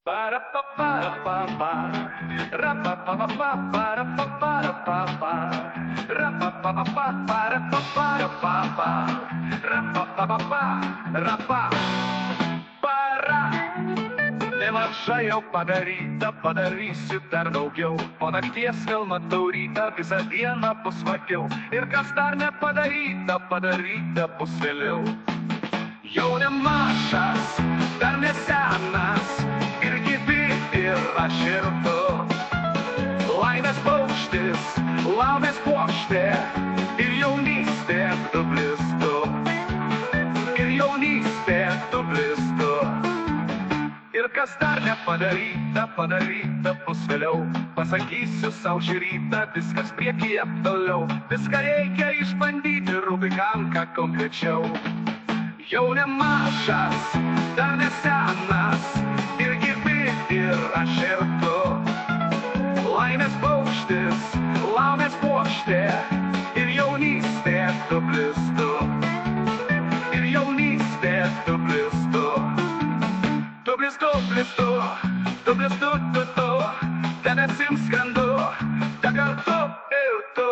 Para pa para pa pa, ra pa pa pa pa para pa para pa pa, ra pa pa pa pa para pa para pa pa, ra pa pa pa pa, ra pa para. Nemažai padaryta, padarysiu dar daugiau, po nakties vėl matau rytą, visą dieną bus smagiau, ir kas dar nepadaryta, padaryta bus vėliau. Jau nemažas, dar nesenas, ir gyvi, ir aš ir tu. Laimės paukštis, laimės puokštė, ir jaunystė tu blizdu. Ir jaunystė tu blizdu. Ir kas dar nepadaryta, padaryta bus vėliau. Pasakysiu sau šį rytą, viskas priekyje toliau. Viską reikia išbandyti, rubikanką konkrečiau. Jau nemažas, dar nesenas, ir gyvi, ir aš ir tu. Laimės paukštis, laimės puokštė, ir jaunystė tu blizdu. Ir jaunystė tu blizdu. Tu blizdu, blizdu, tu blizdu, tu, debesim skrendu, te kartu ir tu.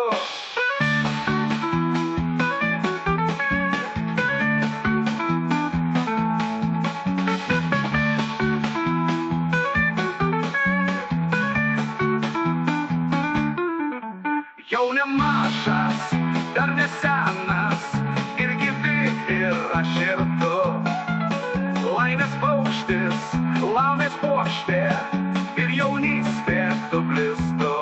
Jau nemažas, dar nesenas, ir gyvi, ir aš ir tu. Laimės paukštis, laimės puokštė, ir jaunystė tu blizdu.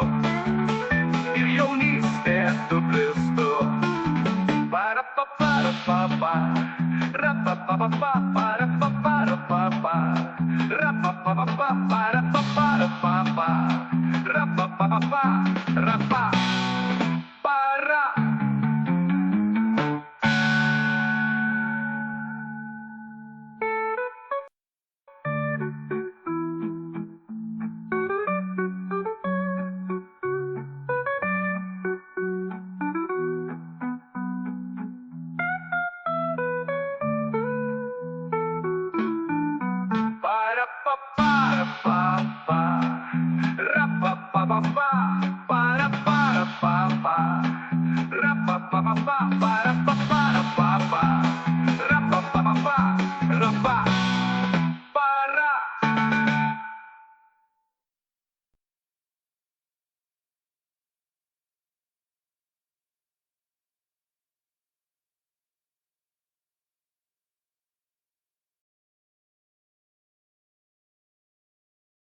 Ir jaunystė tu blizdu. Para pa para pa pa, ra pa pa pa pa para pa para pa pa, ra pa pa pa pa para